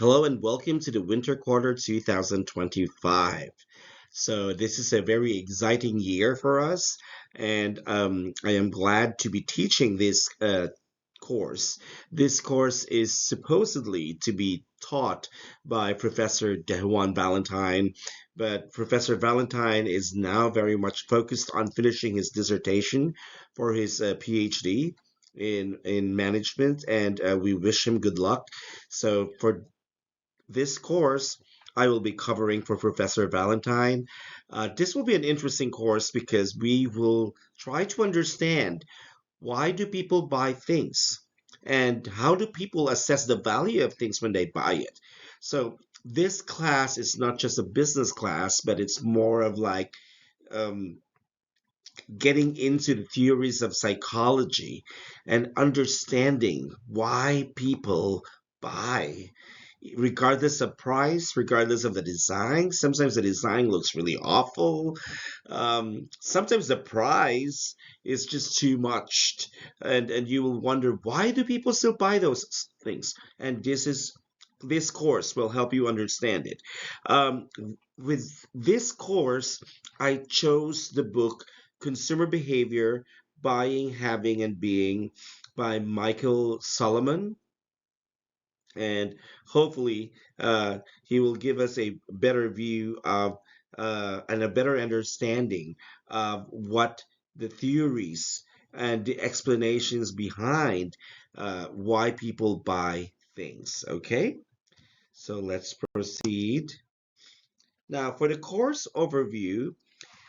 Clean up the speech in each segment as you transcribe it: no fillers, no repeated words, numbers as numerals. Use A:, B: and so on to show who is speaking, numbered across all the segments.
A: Hello and welcome to the winter quarter 2025. So this is a very exciting year for us, and I am glad to be teaching this course. This course is supposedly to be taught by Professor Juan Valentine, but Professor Valentine is now very much focused on finishing his dissertation for his PhD in management, and we wish him good luck. So for this course, I will be covering for Professor Valentine. This will be an interesting course because we will try to understand why do people buy things and how do people assess the value of things when they buy it. So this class is not just a business class, but it's more of like um, getting into the theories of psychology and understanding why people buy regardless of price, regardless of the design. Sometimes the design looks really awful. Sometimes the price is just too much, and you will wonder why do people still buy those things. And this course will help you understand it. Um, with this course, I chose the book Consumer Behavior: Buying, Having, and Being by Michael Solomon, and hopefully he will give us a better view of and a better understanding of what the theories and the explanations behind why people buy things. Okay, so let's proceed. Now, for the course overview,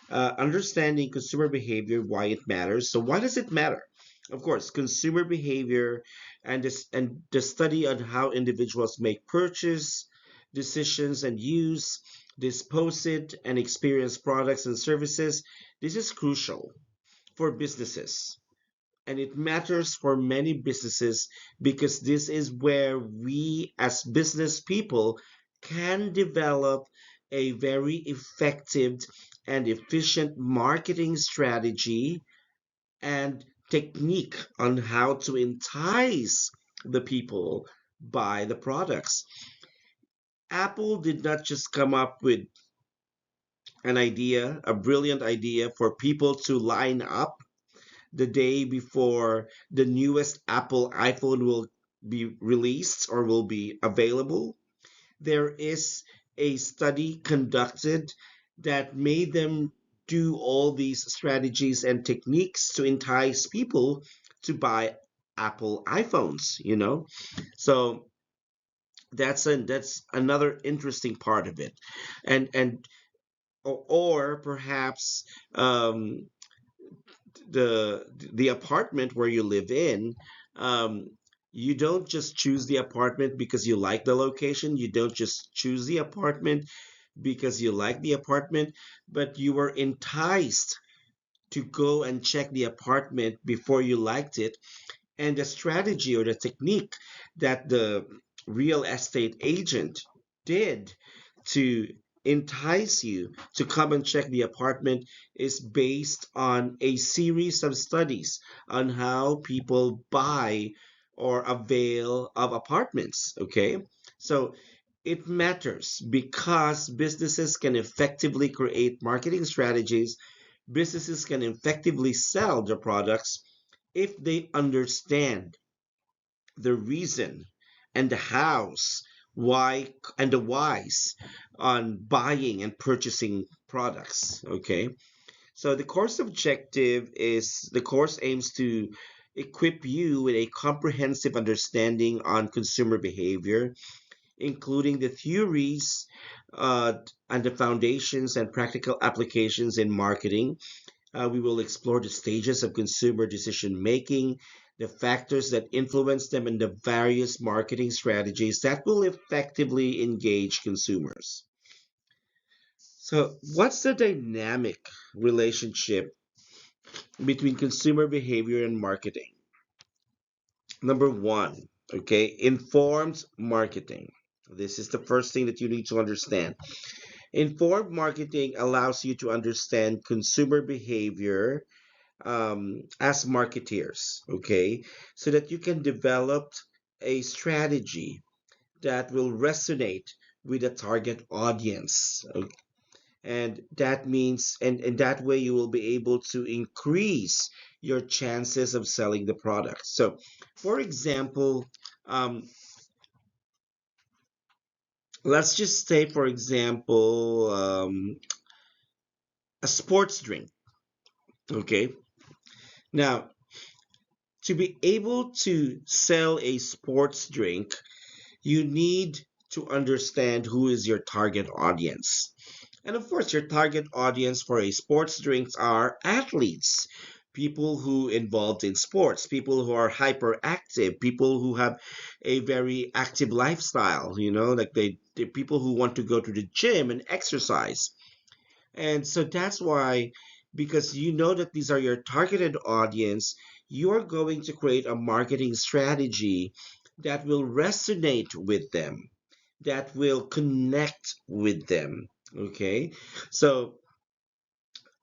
A: understanding consumer behavior, why it matters. So, why does it matter? Of course, consumer behavior and the study on how individuals make purchase decisions and use, dispose it, and experience products and services. This is crucial for businesses. And it matters for many businesses because this is where we, as business people, can develop a very effective and efficient marketing strategy and technique on how to entice the people buy the products. Apple did not just come up with an idea, a brilliant idea for people to line up the day before the newest Apple iPhone will be released or will be available. There is a study conducted that made them do all these strategies and techniques to entice people to buy Apple iPhones. So that's another interesting part of it. And or perhaps um the apartment where you live in, um, you don't just choose the apartment because you like the location. You don't just choose the apartment because you like the apartment, but you were enticed to go and check the apartment before you liked it. And the strategy or the technique that the real estate agent did to entice you to come and check the apartment is based on a series of studies on how people buy or avail of apartments. Okay, so it matters because businesses can effectively create marketing strategies. Businesses can effectively sell their products if they understand the reason and the hows, why and the whys on buying and purchasing products. Okay, so the course aims to equip you with a comprehensive understanding on consumer behavior, including the theories uh, and the foundations and practical applications in marketing. We will explore the stages of consumer decision making, the factors that influence them, and the various marketing strategies that will effectively engage consumers. So, what's the dynamic relationship between consumer behavior and marketing? Number one, okay, informed marketing. This is the first thing that you need to understand. Informed marketing allows you to understand consumer behavior as marketeers, okay, so that you can develop a strategy that will resonate with the target audience. And that means, and that way you will be able to increase your chances of selling the product. So, for example, um, let's just say, for example, a sports drink. Okay. Now, to be able to sell a sports drink, you need to understand who is your target audience. And of course, your target audience for a sports drinks are athletes, people who involved in sports, people who are hyperactive, people who have a very active lifestyle, like they people who want to go to the gym and exercise. And so that's why, because you know that these are your targeted audience, you're going to create a marketing strategy that will resonate with them, that will connect with them. Okay. So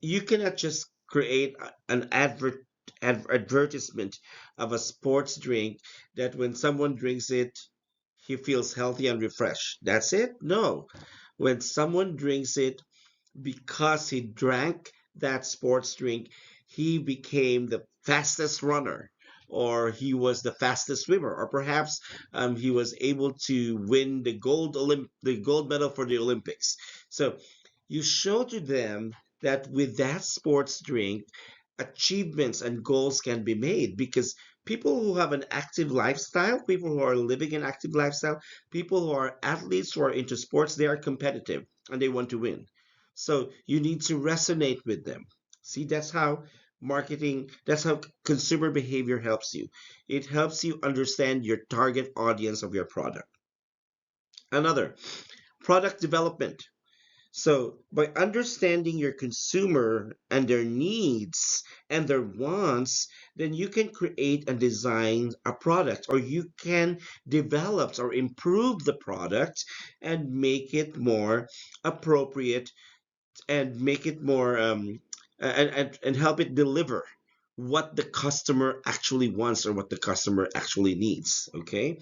A: you cannot just create an advertisement of a sports drink that when someone drinks it, he feels healthy and refreshed. That's it? No. When someone drinks it, because he drank that sports drink, he became the fastest runner, or he was the fastest swimmer, or perhaps he was able to win the gold medal for the Olympics. So you show to them that with that sports drink, achievements and goals can be made, because people who have an active lifestyle, people who are living an active lifestyle, people who are athletes who are into sports, they are competitive and they want to win. So you need to resonate with them. See, that's how that's how consumer behavior helps you. It helps you understand your target audience of your product. Another, product development. So, by understanding your consumer and their needs and their wants, then you can create and design a product, or you can develop or improve the product and make it more appropriate, and make it more and help it deliver what the customer actually wants or what the customer actually needs. Okay.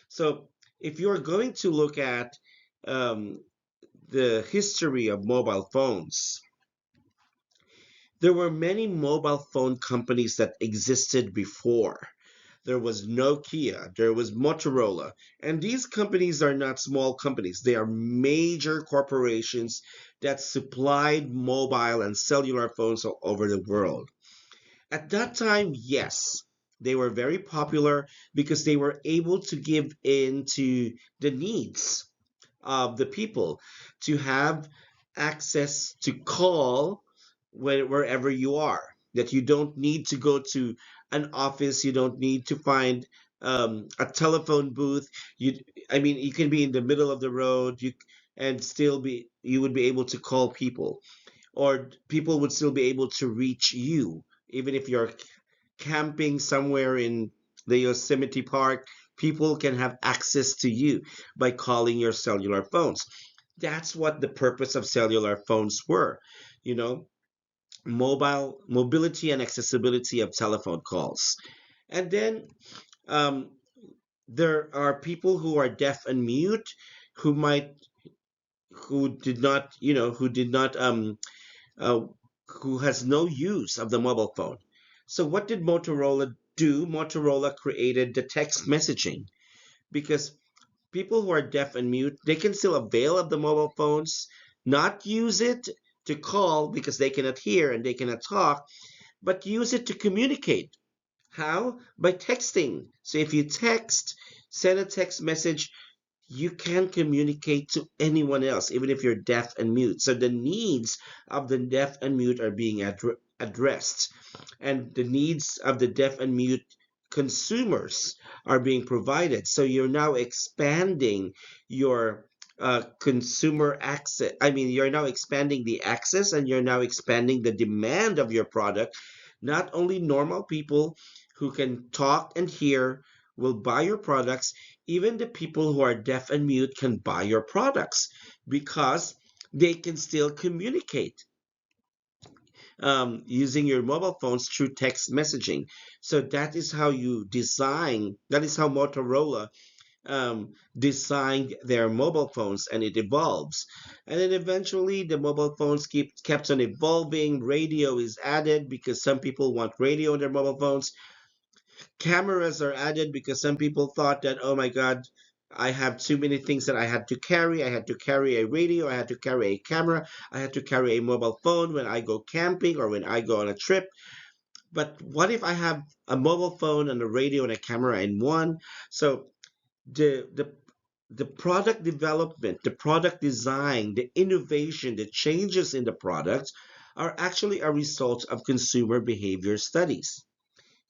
A: So, if you're going to look at um, the history of mobile phones, there were many mobile phone companies that existed before. There was Nokia, there was Motorola, and these companies are not small companies. They are major corporations that supplied mobile and cellular phones all over the world. At that time, yes, they were very popular because they were able to give in to the needs of the people, to have access to call wherever you are, that you don't need to go to an office, you don't need to find a telephone booth. You i mean you can be in the middle of the road, and still be you would be able to call people, or people would still be able to reach you, even if you're camping somewhere in the Yosemite Park. People can have access to you by calling your cellular phones. That's what the purpose of cellular phones were. You know, mobility and accessibility of telephone calls. And then um, there are people who are deaf and mute, who might who did not uh, who has no use of the mobile phone. So what did Motorola do? Motorola created the text messaging, because people who are deaf and mute, they can still avail of the mobile phones, not use it to call because they cannot hear and they cannot talk, but use it to communicate. How? By texting. So if you send a text message, you can communicate to anyone else, even if you're deaf and mute. So the needs of the deaf and mute are being addressed, and the needs of the deaf and mute consumers are being provided. So you're now expanding your consumer access. I mean, you're now expanding the access, and you're now expanding the demand of your product. Not only normal people who can talk and hear will buy your products, even the people who are deaf and mute can buy your products, because they can still communicate using your mobile phones through text messaging. So that is how Motorola designed their mobile phones, and it evolves. And then eventually the mobile phones kept on evolving. Radio is added because some people want radio on their mobile phones. Cameras are added because some people thought that, oh my God, I have too many things that I had to carry. I had to carry a radio, I had to carry a camera, I had to carry a mobile phone when I go camping or when I go on a trip. But what if I have a mobile phone and a radio and a camera in one? So the the the product development, the product design, the innovation, the changes in the products are actually a result of consumer behavior studies.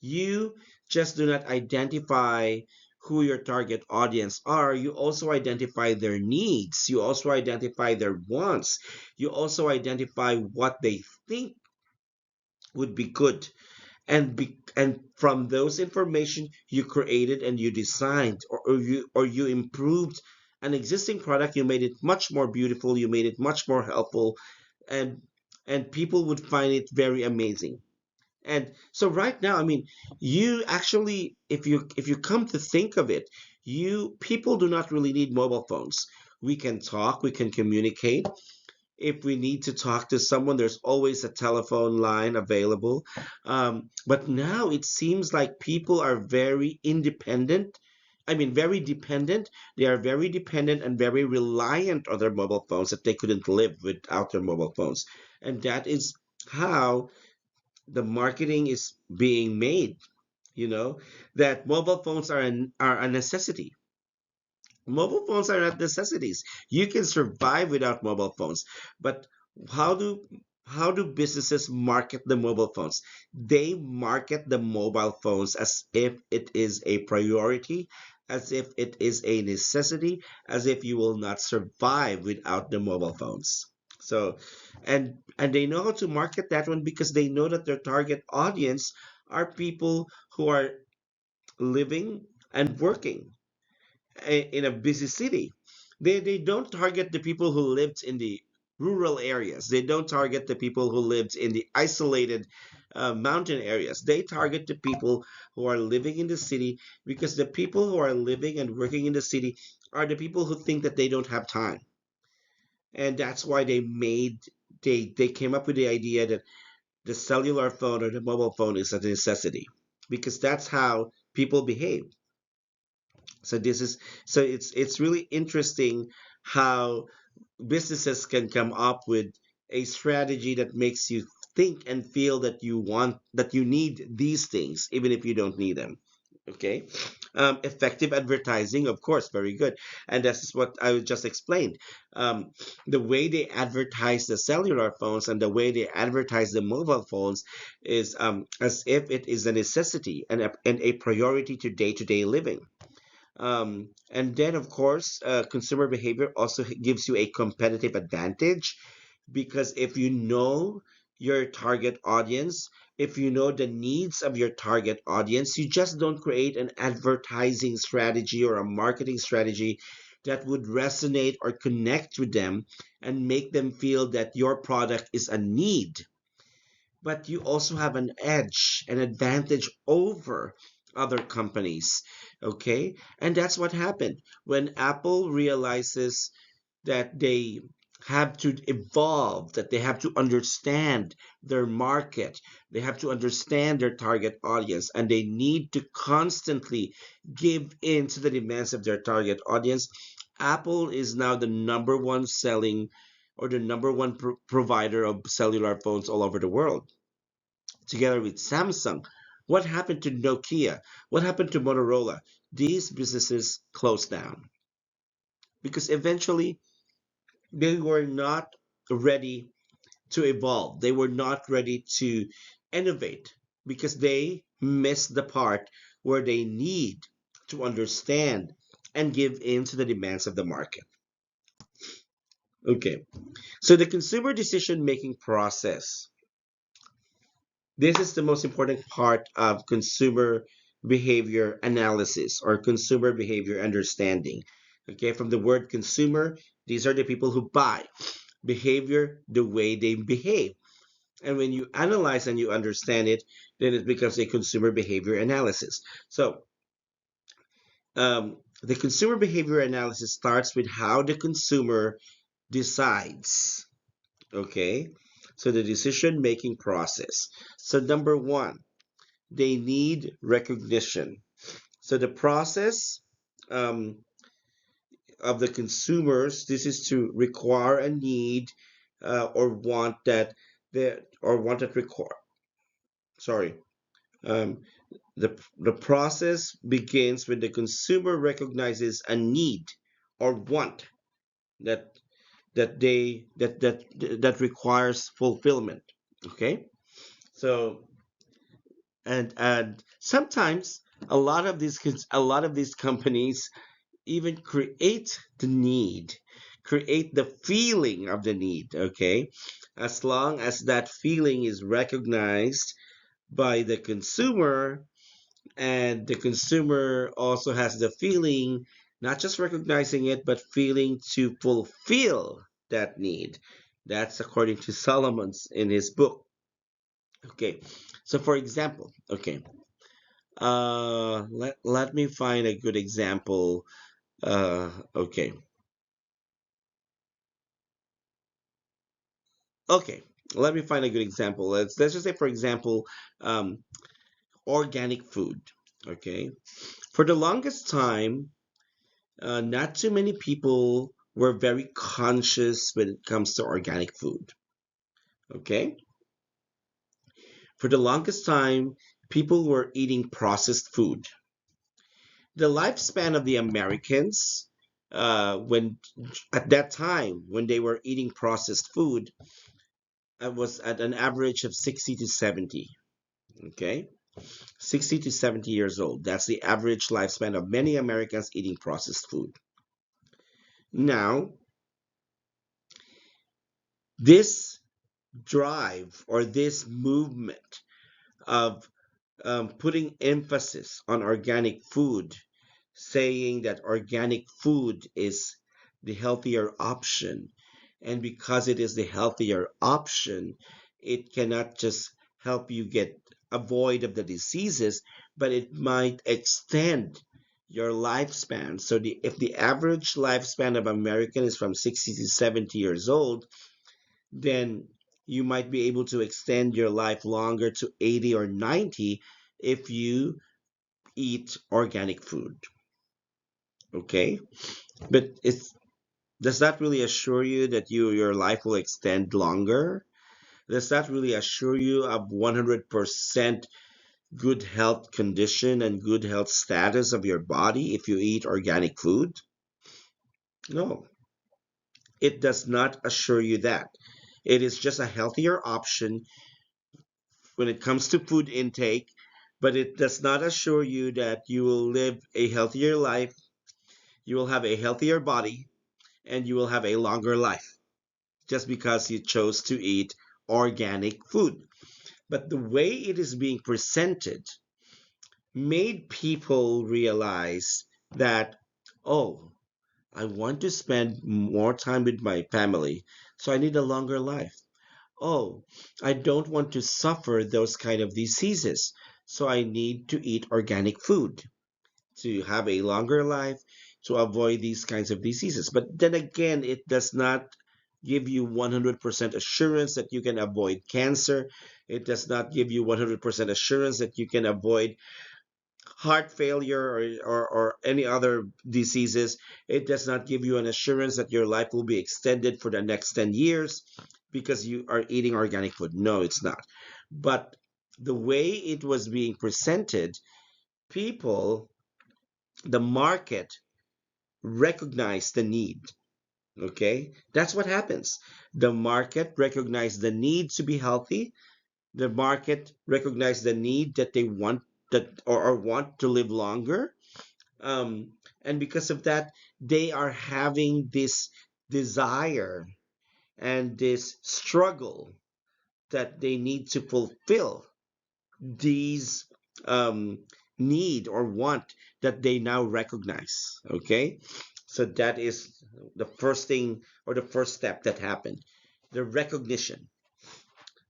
A: You just do not identify who your target audience are. You also identify their needs. You also identify their wants. You also identify what they think would be good. And from those information, you created and you designed, or you improved an existing product. You made it much more beautiful. You made it much more helpful, and and people would find it very amazing. And so right now, I mean, you actually, if you come to think of it, you people do not really need mobile phones. We can talk, we can communicate. If we need to talk to someone, there's always a telephone line available. But now it seems like people are very independent. I mean, very dependent. They are very dependent and very reliant on their mobile phones, that they couldn't live without their mobile phones. And that is how the marketing is being made, you know, that mobile phones are a necessity. Mobile phones are not necessities. You can survive without mobile phones. But how do how do businesses market the mobile phones? They market the mobile phones as if it is a priority, as if it is a necessity, as if you will not survive without the mobile phones. So, and they know how to market that one because they know that their target audience are people who are living and working in a busy city. They don't target the people who lived in the rural areas. They don't target the people who lived in the isolated mountain areas. They target the people who are living in the city, because the people who are living and working in the city are the people who think that they don't have time. And that's why they came up with the idea that the cellular phone or the mobile phone is a necessity, because that's how people behave. So this is so it's really interesting how businesses can come up with a strategy that makes you think and feel that you need these things even if you don't need them. Okay. Effective advertising, of course, very good. And this is what I just explained. um, the way they advertise the cellular phones and the way they advertise the mobile phones is as if it is a necessity and a priority to day living. And then, of course, consumer behavior also gives you a competitive advantage, because if you know your target audience, if you know the needs of your target audience, you just don't create an advertising strategy or a marketing strategy that would resonate or connect with them and make them feel that your product is a need, but you also have an edge, an advantage over other companies. Okay. And that's what happened when Apple realizes that they have to evolve, that they have to understand their market, they have to understand their target audience, and they need to constantly give in to the demands of their target audience. Apple is now the number one selling, or the number one provider of cellular phones all over the world, together with Samsung. What happened to Nokia? What happened to Motorola? These businesses closed down because eventually they were not ready to evolve. They were not ready to innovate because they missed the part where they need to understand and give in to the demands of the market. Okay, so the consumer decision making process. This is the most important part of consumer behavior analysis or consumer behavior understanding. Okay, from the word consumer, these are the people who buy. Behavior, the way they behave. And when you analyze and you understand it, then it becomes a consumer behavior analysis. So, The consumer behavior analysis starts with how the consumer decides. Okay, so the decision making process. So, number one, they need recognition. So, the process um, of the consumers, this is to require a need or want that or want that require. Sorry. Um, the process begins when the consumer recognizes a need or want that that requires fulfillment. Okay, so and sometimes a lot of these companies even create the need, create the feeling of the need. Okay, as long as that feeling is recognized by the consumer, and the consumer also has the feeling, not just recognizing it, but feeling to fulfill that need. That's according to Solomon's in his book. Okay, so for example, okay, let me find a good example. Okay, okay, let me find a good example. Let's just say, for example, um, organic food. Okay, for the longest time, not too many people were very conscious when it comes to organic food. Okay, for the longest time, people were eating processed food. The lifespan of the Americans, when at that time when they were eating processed food, was at an average of 60 to 70. Okay, 60 to 70 years old. That's the average lifespan of many Americans eating processed food. Now, this drive or this movement of putting emphasis on organic food, saying that organic food is the healthier option. And because it is the healthier option, it cannot just help you get avoid of the diseases, but it might extend your lifespan. So if the average lifespan of American is from 60 to 70 years old, then you might be able to extend your life longer to 80 or 90 if you eat organic food. Okay, but it's does that really assure you that your life will extend longer? Does that really assure you of 100% good health condition and good health status of your body if you eat organic food? No, it does not assure you that. It is just a healthier option when it comes to food intake, but it does not assure you that you will live a healthier life, you will have a healthier body, and you will have a longer life just because you chose to eat organic food. But the way it is being presented made people realize that, oh, I want to spend more time with my family, so I need a longer life. Oh, I don't want to suffer those kind of diseases, so I need to eat organic food to have a longer life, to avoid these kinds of diseases. But then again, it does not give you 100% assurance that you can avoid cancer. It does not give you 100% assurance that you can avoid heart failure or any other diseases. It does not give you an assurance that your life will be extended for the next 10 years because you are eating organic food. No, it's not. But the way it was being presented, people, the market recognized the need. Okay, that's what happens. The market recognized the need to be healthy. The market recognized the need that they want that or want to live longer. And because of that, they are having this desire and this struggle that they need to fulfill these um, need or want that they now recognize. Okay, so that is the first thing or the first step that happened, the recognition.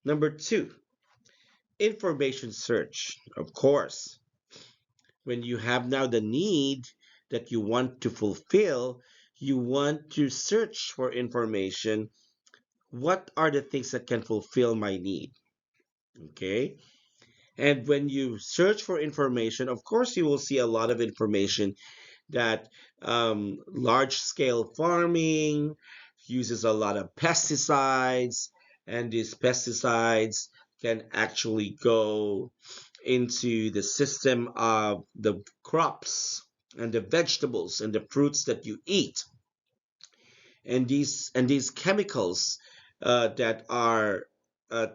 A: Number two, information search. Of course, when you have now the need, that you want to fulfill, you want to search for information. What are the things that can fulfill my need? Okay. And when you search for information, of course, you will see a lot of information that large scale farming uses a lot of pesticides, and these pesticides can actually go into the system of the crops and the vegetables and the fruits that you eat. And these chemicals that are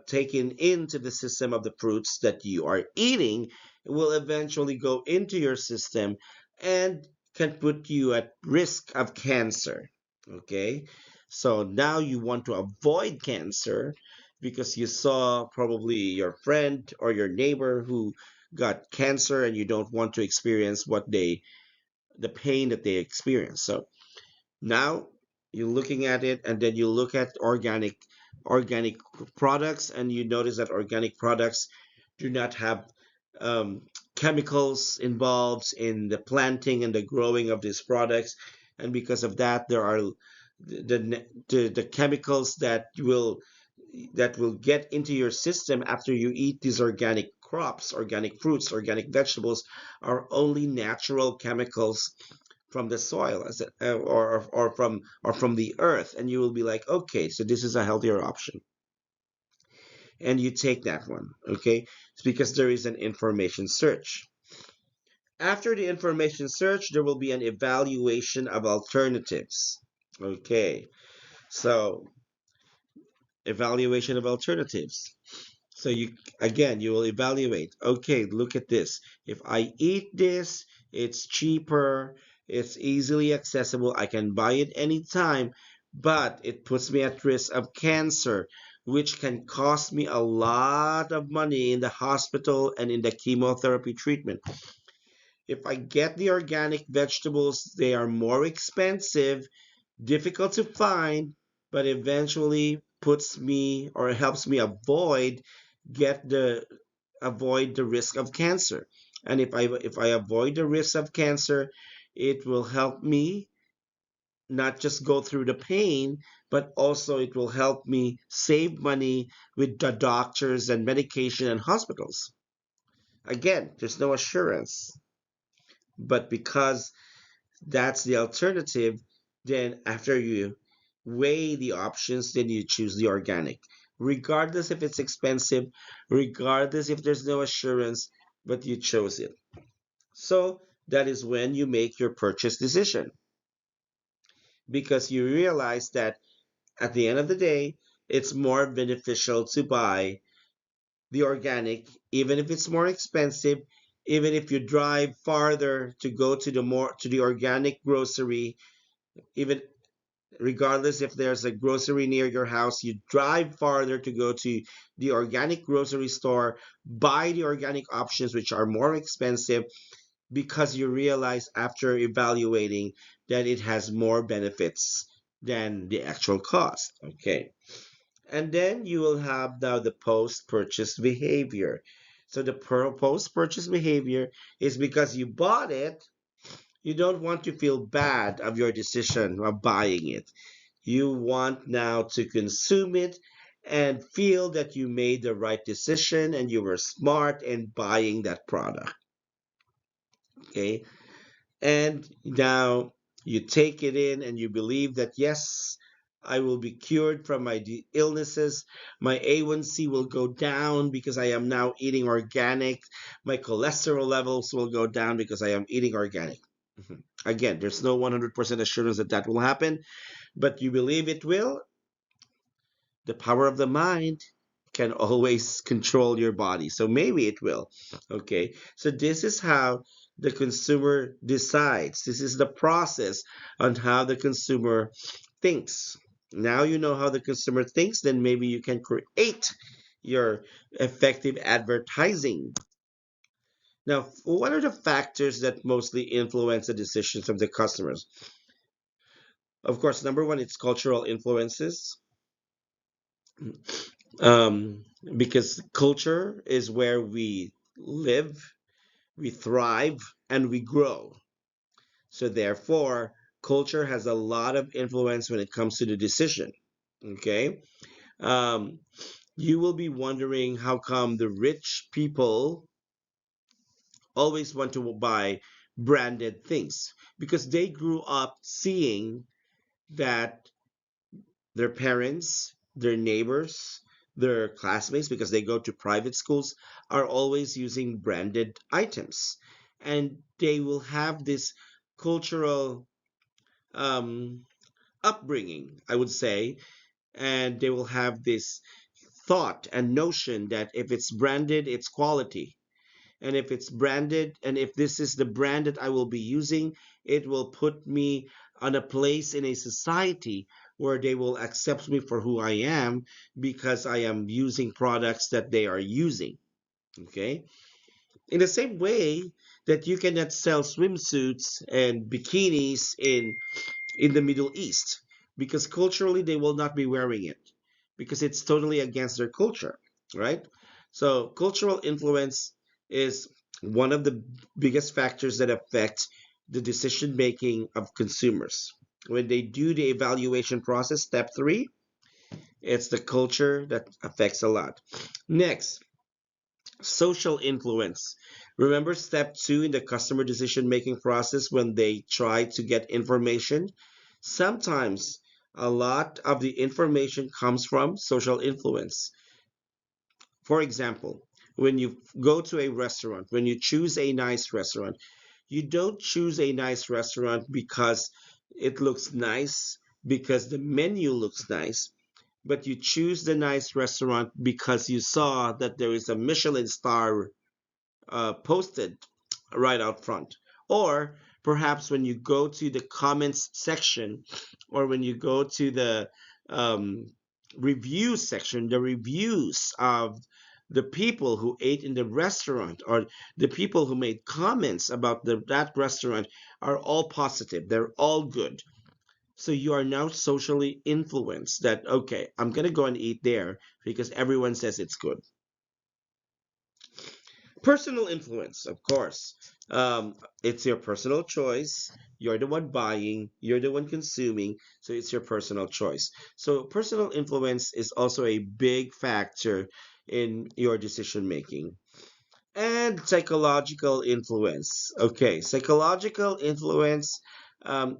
A: taken into the system of the fruits that you are eating will eventually go into your system and can put you at risk of cancer. Okay, so now you want to avoid cancer because you saw probably your friend or your neighbor who got cancer, and you don't want to experience the pain that they experience. So now you're looking at it, and then you look at organic products, and you notice that organic products do not have um, chemicals involved in the planting and the growing of these products. And because of that, there are the chemicals that will get into your system after you eat these organic crops, organic fruits, organic vegetables, are only natural chemicals from the soil, or from the earth. And you will be like, okay, so this is a healthier option, and you take that one. Okay, it's because there is an information search. After the information search, there will be an evaluation of alternatives. Okay, so evaluation of alternatives. So you will evaluate, okay, look at this. If I eat this, it's cheaper, it's easily accessible, I can buy it anytime, but it puts me at risk of cancer, which can cost me a lot of money in the hospital and in the chemotherapy treatment. If I get the organic vegetables, they are more expensive, difficult to find, but eventually puts me or helps me get the avoid the risk of cancer. And if I avoid the risk of cancer, it will help me not just go through the pain, but also it will help me save money with the doctors and medication and hospitals. Again, there's no assurance, but because that's the alternative, then after you weigh the options, then you choose the organic, regardless if it's expensive, regardless if there's no assurance, but you chose it. So that is when you make your purchase decision, because you realize that at the end of the day, it's more beneficial to buy the organic, even if it's more expensive, even if you drive farther to go to the organic grocery, even regardless if there's a grocery near your house, you drive farther to go to the organic grocery store, buy the organic options, which are more expensive, because you realize after evaluating that it has more benefits than the actual cost. Okay. And then you will have now the post purchase behavior. So the post purchase behavior is because you bought it, you don't want to feel bad of your decision of buying it. You want now to consume it and feel that you made the right decision and you were smart in buying that product. Okay. And now you take it in and you believe that, yes, I will be cured from my illnesses. My A1C will go down because I am now eating organic. My cholesterol levels will go down because I am eating organic. Mhm. Again, there's no 100% assurance that that will happen, but you believe it will. The power of the mind can always control your body. So maybe it will. Okay. So this is how the consumer decides. This is the process on how the consumer thinks. Now you know how the consumer thinks, then maybe you can create your effective advertising. Now, what are the factors that mostly influence the decisions of the customers? Of course, number one, it's cultural influences. um, because culture is where we live, we thrive, and we grow. So therefore, culture has a lot of influence when it comes to the decision. Okay. Um, you will be wondering how come the rich people always want to buy branded things, because they grew up seeing that their parents, their neighbors, their classmates, because they go to private schools, are always using branded items. And they will have this cultural um, upbringing, I would say, and they will have this thought and notion that if it's branded, it's quality. And if it's branded, and if this is the brand that I will be using, it will put me on a place in a society where they will accept me for who I am because I am using products that they are using. Okay. In the same way that you cannot sell swimsuits and bikinis in the Middle East, because culturally they will not be wearing it because it's totally against their culture, right? So, cultural influence is one of the biggest factors that affect the decision making of consumers. When they do the evaluation process, step three, it's the culture that affects a lot. Next, social influence. Remember step two in the customer decision making process when they try to get information? Sometimes a lot of the information comes from social influence. For example, when you go to a restaurant, when you choose a nice restaurant, you don't choose a nice restaurant because it looks nice, because the menu looks nice, but you choose the nice restaurant because you saw that there is a Michelin star posted right out front. Or perhaps when you go to the comments section, or when you go to the um, review section, the reviews of the people who ate in the restaurant or the people who made comments about that restaurant are all positive. They're all good. So you are now socially influenced that, okay, I'm going to go and eat there because everyone says it's good. Personal influence, of course. It's your personal choice. You're the one buying, you're the one consuming, so it's your personal choice. So, personal influence is also a big factor in your decision making. And psychological influence. Okay, psychological influence,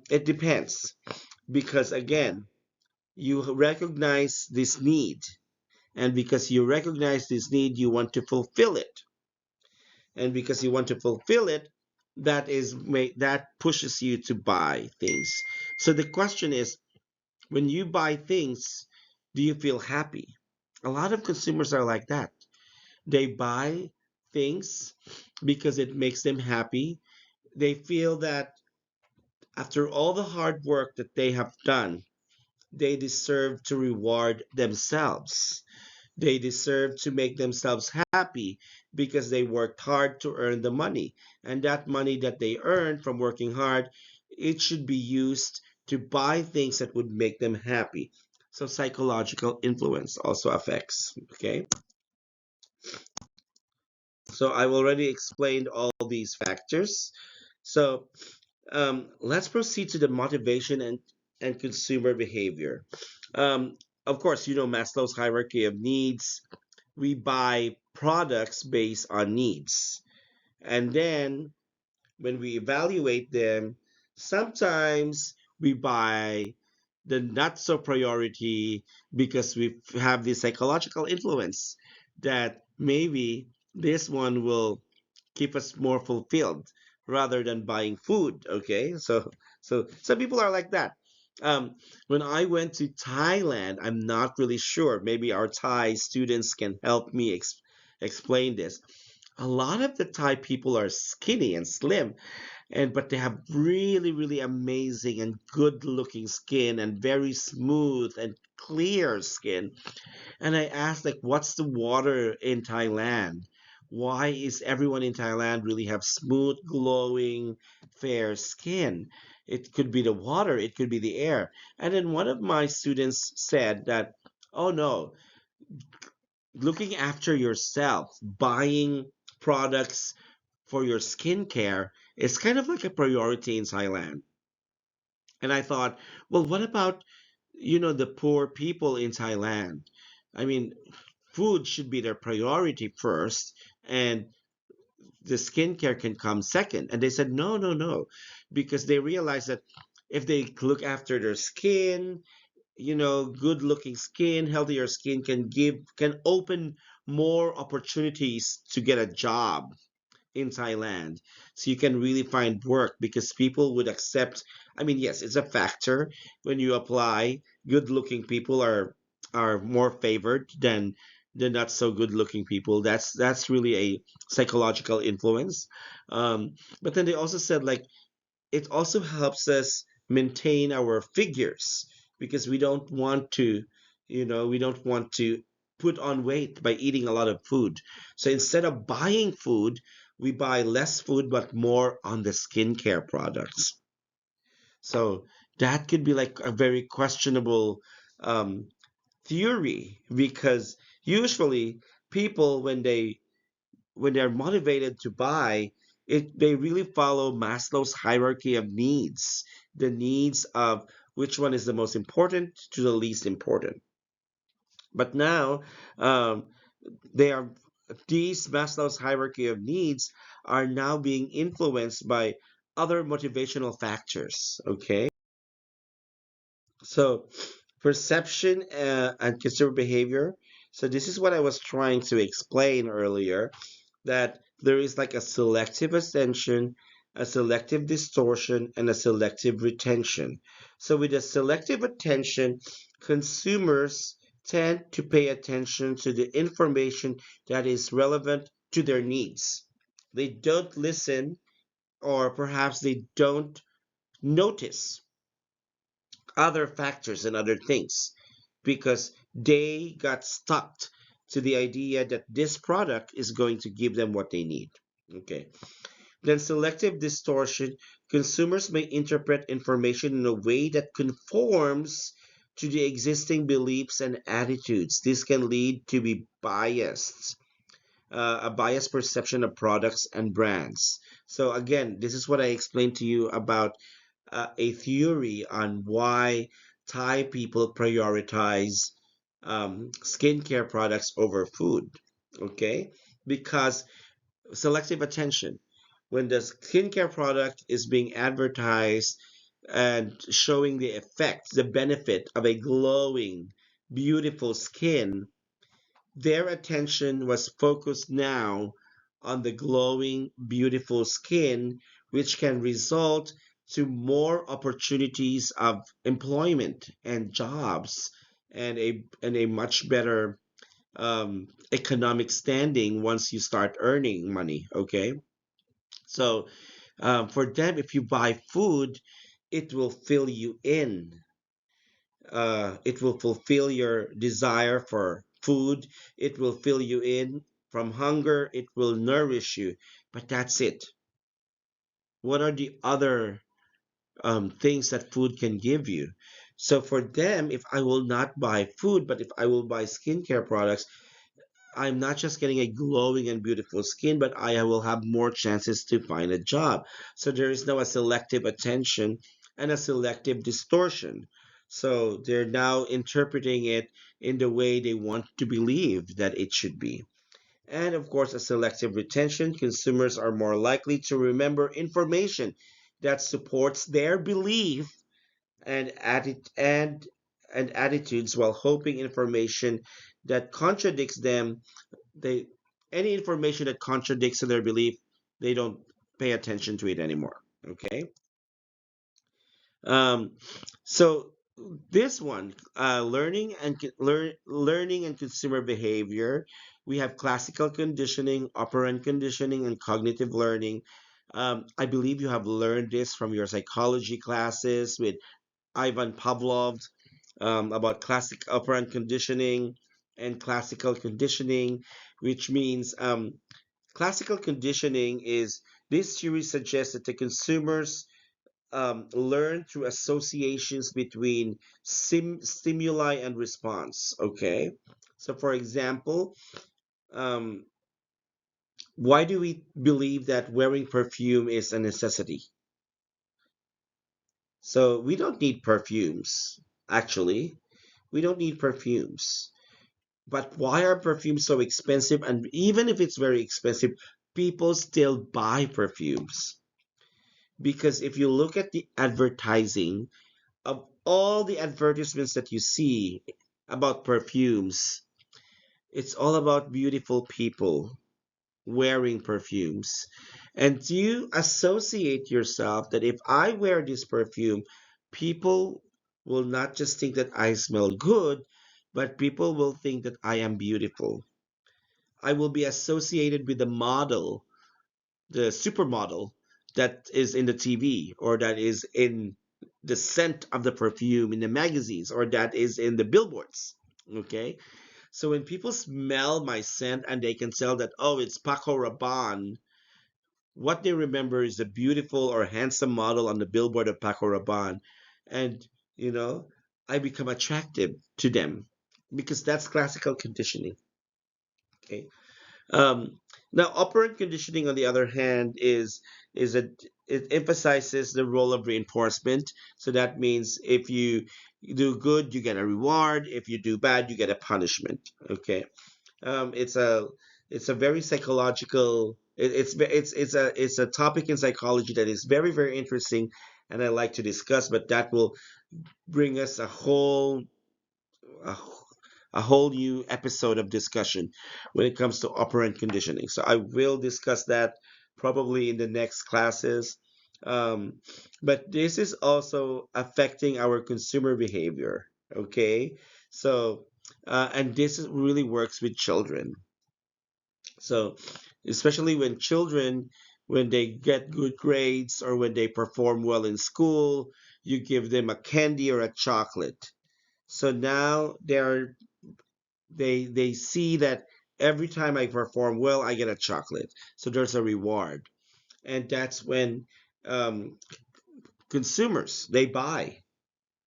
A: it depends because, again, you recognize this need. And because you recognize this need, you want to fulfill it, and because you want to fulfill it, that pushes you to buy things. So the question is, when you buy things, do you feel happy? A lot of consumers are like that. They buy things because it makes them happy. They feel that after all the hard work that they have done, they deserve to reward themselves. They deserve to make themselves happy because they worked hard to earn the money. And that money that they earned from working hard, it should be used to buy things that would make them happy. So psychological influence also affects. Okay. So I've already explained all these factors. So let's proceed to the motivation and consumer behavior. Um, of course, you know Maslow's hierarchy of needs. We buy products based on needs. And then when we evaluate them, sometimes we buy the not so priority because we have this psychological influence that maybe this one will keep us more fulfilled rather than buying food. Okay, so some people are like that. um, when I went to Thailand, I'm not really sure, maybe our Thai students can help me explain this. A lot of the Thai people are skinny and slim, and but they have really really amazing and good looking skin and very smooth and clear skin. And I asked, like, what's the water in Thailand? Why is everyone in Thailand really have smooth, glowing, fair skin? It could be the water, it could be the air. And then one of my students said that, oh no, looking after yourself, buying products for your skincare It's kind of like a priority in Thailand. And I thought, well, what about, the poor people in Thailand? I mean, food should be their priority first, and the skincare can come second. And they said, no, no, no, because they realized that if they look after their skin, good looking skin, healthier skin can open more opportunities to get a job in Thailand. So you can really find work because people would accept. I mean, yes, it's a factor when you apply. Good looking people are more favored than the not so good looking people. That's really a psychological influence. But then they also said like it also helps us maintain our figures because we don't want to put on weight by eating a lot of food. So instead of buying food, we buy less food but more on the skincare products. So that could be like a very questionable um, theory because usually people when they're motivated to buy it, they really follow Maslow's hierarchy of needs, the needs of which one is the most important to the least important. But now um, they are these Maslow's hierarchy of needs are now being influenced by other motivational factors. Okay, so perception and consumer behavior. So this is what I was trying to explain earlier, that there is like a selective attention, a selective distortion, and a selective retention. So with a selective attention, consumers tend to pay attention to the information that is relevant to their needs. They don't listen, or perhaps they don't notice other factors and other things because they got stuck to the idea that this product is going to give them what they need. Okay. Then selective distortion. Consumers may interpret information in a way that conforms to the existing beliefs and attitudes. This can lead to be biased, a biased perception of products and brands. So again, this is what I explained to you about a theory on why Thai people prioritize skincare products over food. Okay, because selective attention. When the skincare product is being advertised and showing the effect, the benefit of a glowing, beautiful skin, their attention was focused now on the glowing, beautiful skin, which can result to more opportunities of employment and jobs and a much better economic standing once you start earning money. Okay, so for them, if you buy food, it will fill you in. It will fulfill your desire for food. It will fill you in from hunger. It will nourish you. But that's it. What are the other things that food can give you? So for them, if I will not buy food, but if I will buy skincare products, I'm not just getting a glowing and beautiful skin, but I will have more chances to find a job. So there is now a selective attention and a selective distortion. So they're now interpreting it in the way they want to believe that it should be. And of course, a selective retention. Consumers are more likely to remember information that supports their belief and attitudes while hoping information that contradicts them they any information that contradicts their belief, they don't pay attention to it anymore. Okay. um so this one, learning and consumer behavior, we have classical conditioning, operant conditioning, and cognitive learning. I believe you have learned this from your psychology classes with Ivan Pavlov, about classic operant conditioning and classical conditioning, which means classical conditioning is this theory suggests that the consumers learn through associations between stimuli and response. Okay, so for example, um, Why do we believe that wearing perfume is a necessity? So we don't need perfumes, actually. We don't need perfumes. But why are perfumes so expensive? And even if it's very expensive, people still buy perfumes. Because if you look at the advertising of all the advertisements that you see about perfumes, it's all about beautiful people wearing perfumes. And do you associate yourself that if I wear this perfume, people will not just think that I smell good, but people will think that I am beautiful. I will be associated with the model, the supermodel that is in the TV, or that is in the scent of the perfume in the magazines, or that is in the billboards. Okay. So when people smell my scent and they can tell that, oh, it's Paco Rabanne, what they remember is the beautiful or handsome model on the billboard of Paco Rabanne. And, you know, I become attractive to them because that's classical conditioning. Okay. Um, Now, operant conditioning, on the other hand, is that it emphasizes the role of reinforcement. So that means if you do good, you get a reward. If you do bad, you get a punishment. Okay. um, it's a it's a very psychological. It's a topic in psychology that is very very interesting, and I like to discuss. But that will bring us a, a whole new episode of discussion when it comes to operant conditioning. So I will discuss that probably in the next classes. Um, but this is also affecting our consumer behavior. Okay, so and really works with children. So, especially when children, when they get good grades or when they perform well in school, you give them a candy or a chocolate. So now they see that every time I perform well, I get a chocolate. So there's a reward, and that's when um, consumers they buy.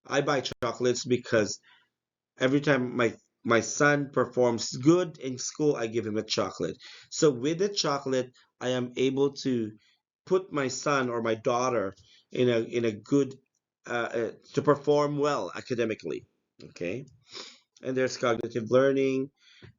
A: I buy chocolates because every time my son performs good in school, I give him a chocolate. So with the chocolate, I am able to put my son or my daughter in a good to perform well academically. Okay, and there's cognitive learning,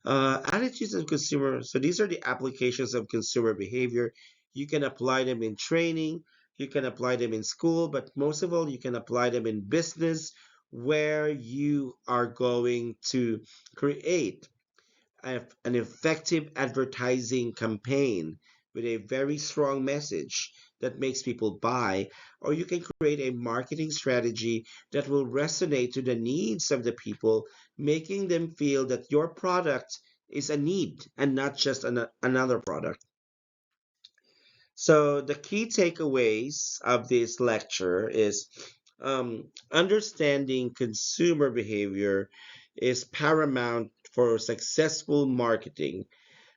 A: attitudes of consumer. So these are the applications of consumer behavior. You can apply them in training, you can apply them in school, but most of all, you can apply them in business where you are going to create an effective advertising campaign with a very strong message that makes people buy, or you can create a marketing strategy that will resonate to the needs of the people, making them feel that your product is a need and not just another product. So, the key takeaways of this lecture is understanding consumer behavior is paramount for successful marketing.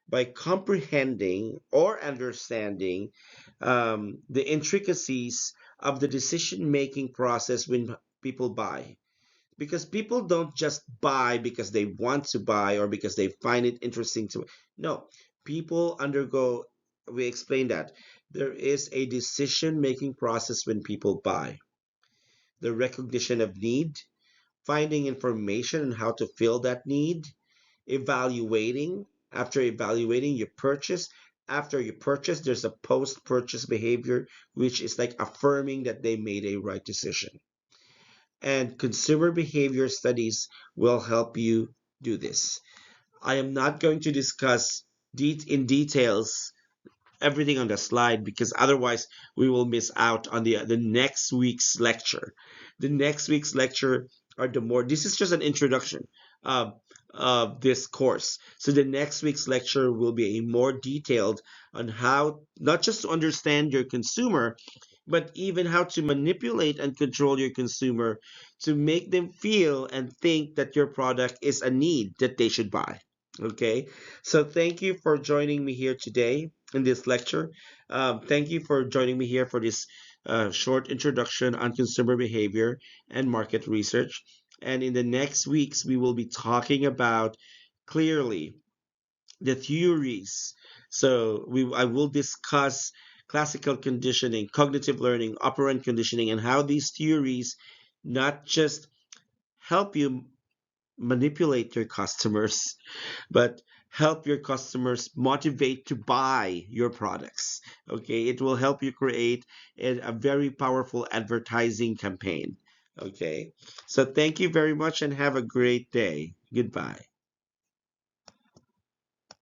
A: By comprehending or understanding the intricacies of the decision making process when people buy. Because people don't just buy because they want to buy or because they find it interesting to. No, people undergo, we explained that. There is a decision making process when people buy. The recognition of need, finding information on how to fill that need, evaluating. After evaluating, you purchase. After you purchase, there's a post purchase behavior, which is like affirming that they made a right decision. And consumer behavior studies will help you do this. I am not going to discuss in details everything on the slide because otherwise we will miss out on the next week's lecture. The next week's lecture are the more. This is just an introduction of this course. So the next week's lecture will be a more detailed on how not just to understand your consumer, but even how to manipulate and control your consumer to make them feel and think that your product is a need that they should buy. Okay, so thank you for joining me here today in this lecture. Thank you for joining me here for this short introduction on consumer behavior and market research. And in the next weeks, we will be talking about clearly the theories. So I will discuss classical conditioning, cognitive learning, operant conditioning, and how these theories not just help you manipulate your customers, but help your customers motivate to buy your products. Okay, it will help you create a very powerful advertising campaign. Okay, so thank you very much and have a great day. Goodbye.